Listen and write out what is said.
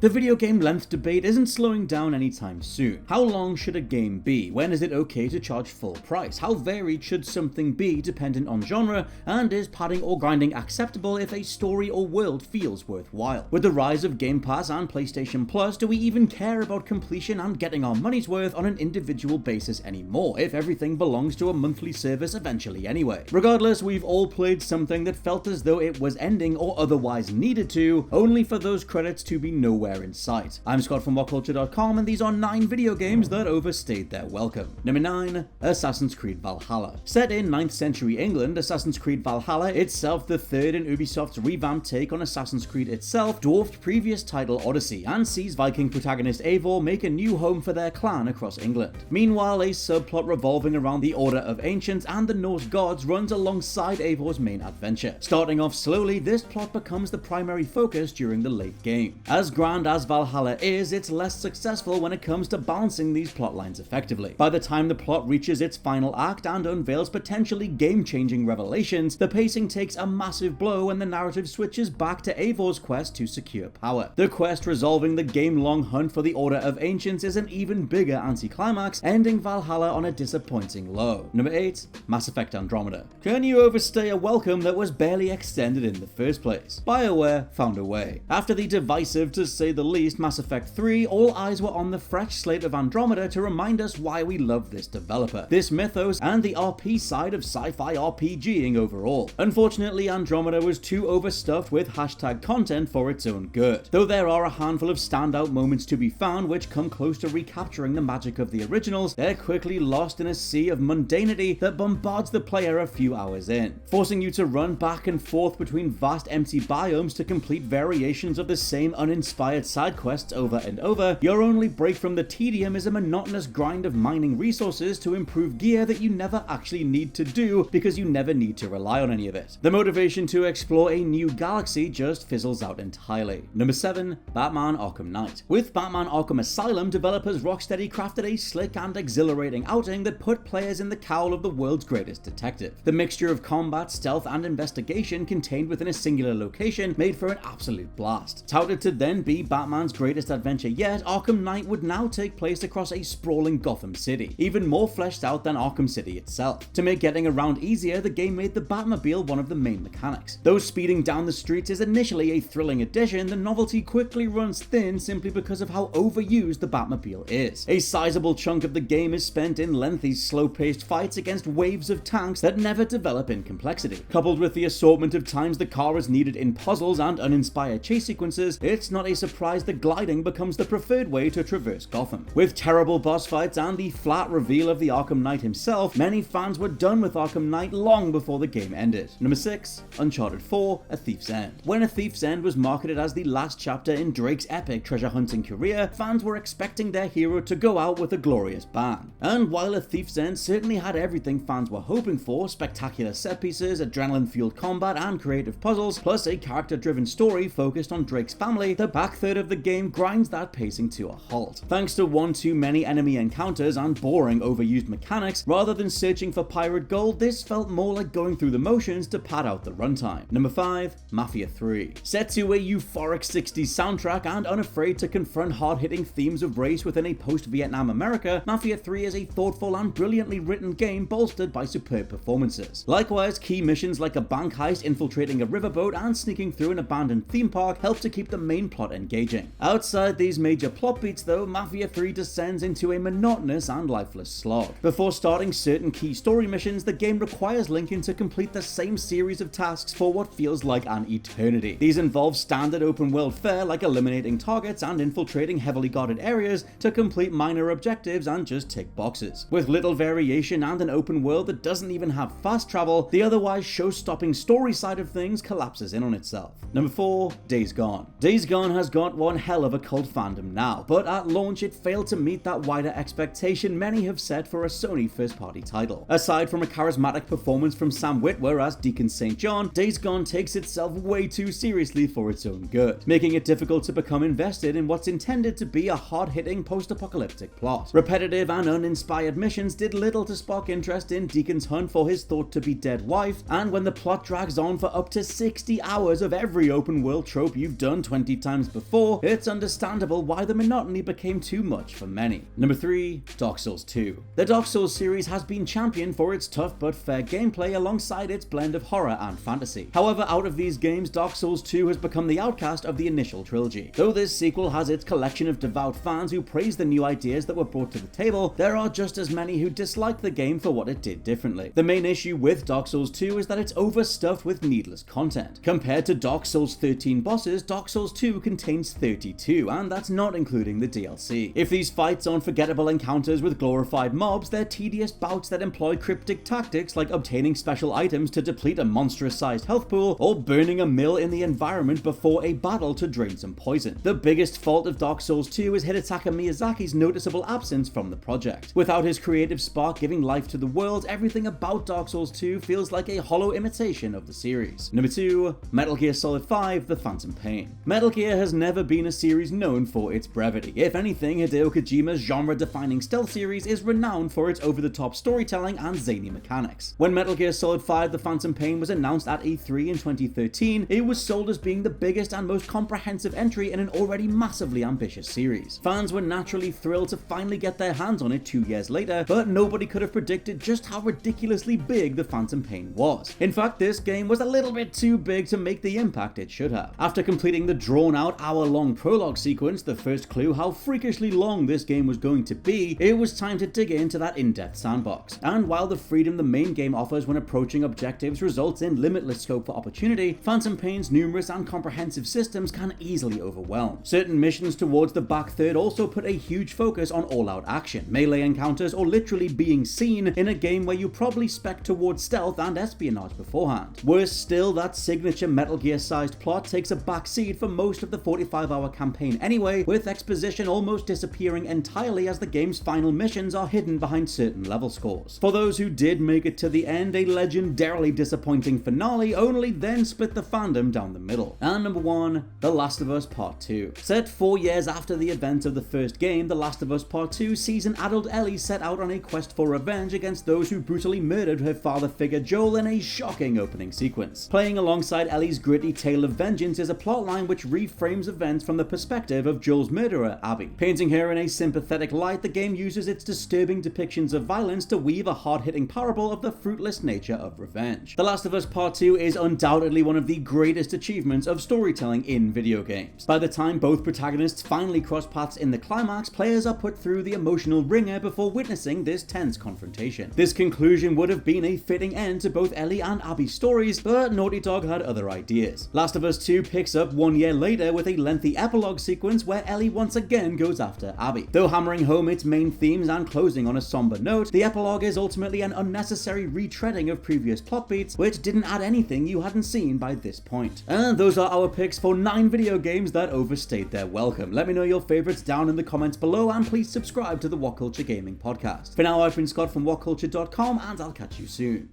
The video game length debate isn't slowing down anytime soon. How long should a game be? When is it okay to charge full price? How varied should something be dependent on genre? And is padding or grinding acceptable if a story or world feels worthwhile? With the rise of Game Pass and PlayStation Plus, do we even care about completion and getting our money's worth on an individual basis anymore, if everything belongs to a monthly service eventually anyway? Regardless, we've all played something that felt as though it was ending or otherwise needed to, only for those credits to be nowhere in sight. I'm Scott from WhatCulture.com, and these are 9 video games that overstayed their welcome. Number 9, Assassin's Creed VALHALLA. Set in 9th century England, Assassin's Creed VALHALLA, itself the third in Ubisoft's revamped take on Assassin's Creed itself, dwarfed previous title Odyssey, and sees Viking protagonist Eivor make a new home for their clan across England. Meanwhile, a subplot revolving around the Order of Ancients and the Norse gods runs alongside Eivor's main adventure. Starting off slowly, this plot becomes the primary focus during the late game. As grand as VALHALLA is, it's less successful when it comes to balancing these plotlines effectively. By the time the plot reaches its final act and unveils potentially game-changing revelations, the pacing takes a massive blow and the narrative switches back to Eivor's quest to secure power. The quest resolving the game-long hunt for the Order of Ancients is an even bigger anticlimax, ending VALHALLA on a disappointing low. Number 8, Mass Effect Andromeda. Can you overstay a welcome that was barely extended in the first place? BioWare found a way. After the divisive, to say the least, Mass Effect 3, all eyes were on the fresh slate of Andromeda to remind us why we love this developer, this mythos, and the RP side of sci-fi RPGing overall. Unfortunately, Andromeda was too overstuffed with hashtag content for its own good. Though there are a handful of standout moments to be found which come close to recapturing the magic of the originals, they're quickly lost in a sea of mundanity that bombards the player a few hours in, forcing you to run back and forth between vast empty biomes to complete variations of the same uninspired side quests over and over. Your only break from the tedium is a monotonous grind of mining resources to improve gear that you never actually need to do because you never need to rely on any of it. The motivation to explore a new galaxy just fizzles out entirely. Number 7, Batman Arkham Knight. With Batman Arkham Asylum, developers Rocksteady crafted a slick and exhilarating outing that put players in the cowl of the world's greatest detective. The mixture of combat, stealth, and investigation contained within a singular location made for an absolute blast. Touted to then be Batman's greatest adventure yet, Arkham Knight would now take place across a sprawling Gotham City, even more fleshed out than Arkham City itself. To make getting around easier, the game made the Batmobile one of the main mechanics. Though speeding down the streets is initially a thrilling addition, the novelty quickly runs thin simply because of how overused the Batmobile is. A sizable chunk of the game is spent in lengthy, slow-paced fights against waves of tanks that never develop in complexity. Coupled with the assortment of times the car is needed in puzzles and uninspired chase sequences, it's not a surprise that gliding becomes the preferred way to traverse Gotham. With terrible boss fights and the flat reveal of the Arkham Knight himself, many fans were done with Arkham Knight long before the game ended. Number 6, Uncharted 4, A Thief's End. When A Thief's End was marketed as the last chapter in Drake's epic treasure hunting career, fans were expecting their hero to go out with a glorious bang. And while A Thief's End certainly had everything fans were hoping for, spectacular set pieces, adrenaline-fueled combat, and creative puzzles, plus a character-driven story focused on Drake's family, the back third of the game grinds that pacing to a halt. Thanks to one too many enemy encounters and boring overused mechanics, rather than searching for pirate gold, this felt more like going through the motions to pad out the runtime. Number 5, Mafia 3. Set to a euphoric 60s soundtrack and unafraid to confront hard-hitting themes of race within a post-Vietnam America, Mafia 3 is a thoughtful and brilliantly written game bolstered by superb performances. Likewise, key missions like a bank heist, infiltrating a riverboat, and sneaking through an abandoned theme park help to keep the main plot engaging. Outside these major plot beats though, Mafia 3 descends into a monotonous and lifeless slog. Before starting certain key story missions, the game requires Lincoln to complete the same series of tasks for what feels like an eternity. These involve standard open world fare like eliminating targets and infiltrating heavily guarded areas to complete minor objectives and just tick boxes. With little variation and an open world that doesn't even have fast travel, the otherwise show-stopping story side of things collapses in on itself. Number 4, Days Gone. Days Gone has got one hell of a cult fandom now, but at launch it failed to meet that wider expectation many have set for a Sony first-party title. Aside from a charismatic performance from Sam Witwer as Deacon St. John, Days Gone takes itself way too seriously for its own good, making it difficult to become invested in what's intended to be a hard-hitting post-apocalyptic plot. Repetitive and uninspired missions did little to spark interest in Deacon's hunt for his thought-to-be-dead wife, and when the plot drags on for up to 60 hours of every open-world trope you've done 20 times before, before, it's understandable why the monotony became too much for many. Number 3. Dark Souls 2. The Dark Souls series has been championed for its tough but fair gameplay alongside its blend of horror and fantasy. However, out of these games, Dark Souls 2 has become the outcast of the initial trilogy. Though this sequel has its collection of devout fans who praise the new ideas that were brought to the table, there are just as many who dislike the game for what it did differently. The main issue with Dark Souls 2 is that it's overstuffed with needless content. Compared to Dark Souls 13 bosses, Dark Souls 2 contains 32, and that's not including the DLC. If these fights aren't forgettable encounters with glorified mobs, they're tedious bouts that employ cryptic tactics like obtaining special items to deplete a monstrous-sized health pool, or burning a mill in the environment before a battle to drain some poison. The biggest fault of Dark Souls 2 is Hidetaka Miyazaki's noticeable absence from the project. Without his creative spark giving life to the world, everything about Dark Souls 2 feels like a hollow imitation of the series. Number 2. Metal Gear Solid 5: The Phantom Pain. Metal Gear has never been a series known for its brevity. If anything, Hideo Kojima's genre-defining stealth series is renowned for its over-the-top storytelling and zany mechanics. When Metal Gear Solid 5: The Phantom Pain was announced at E3 in 2013, it was sold as being the biggest and most comprehensive entry in an already massively ambitious series. Fans were naturally thrilled to finally get their hands on it 2 years later, but nobody could have predicted just how ridiculously big The Phantom Pain was. In fact, this game was a little bit too big to make the impact it should have. After completing the drawn-out hour-long prologue sequence, the first clue how freakishly long this game was going to be, it was time to dig into that in-depth sandbox. And while the freedom the main game offers when approaching objectives results in limitless scope for opportunity, Phantom Pain's numerous and comprehensive systems can easily overwhelm. Certain missions towards the back third also put a huge focus on all-out action, melee encounters, or literally being seen in a game where you probably spec towards stealth and espionage beforehand. Worse still, that signature Metal Gear-sized plot takes a backseat for most of the 45-hour campaign anyway, with exposition almost disappearing entirely as the game's final missions are hidden behind certain level scores. For those who did make it to the end, a legendarily disappointing finale only then split the fandom down the middle. And number 1, The Last of Us Part 2. Set 4 years after the events of the first game, The Last of Us Part 2 sees an adult Ellie set out on a quest for revenge against those who brutally murdered her father figure Joel in a shocking opening sequence. Playing alongside Ellie's gritty tale of vengeance is a plotline which reframes events from the perspective of Joel's murderer, Abby. Painting her in a sympathetic light, the game uses its disturbing depictions of violence to weave a hard-hitting parable of the fruitless nature of revenge. The Last of Us Part 2 is undoubtedly one of the greatest achievements of storytelling in video games. By the time both protagonists finally cross paths in the climax, players are put through the emotional ringer before witnessing this tense confrontation. This conclusion would have been a fitting end to both Ellie and Abby's stories, but Naughty Dog had other ideas. Last of Us 2 picks up 1 year later with a lengthy epilogue sequence where Ellie once again goes after Abby. Though hammering home its main themes and closing on a somber note, the epilogue is ultimately an unnecessary retreading of previous plot beats, which didn't add anything you hadn't seen by this point. And those are our picks for 9 video games that overstayed their welcome. Let me know your favorites down in the comments below, and please subscribe to the WhatCulture Gaming Podcast. For now, I've been Scott from WhatCulture.com, and I'll catch you soon.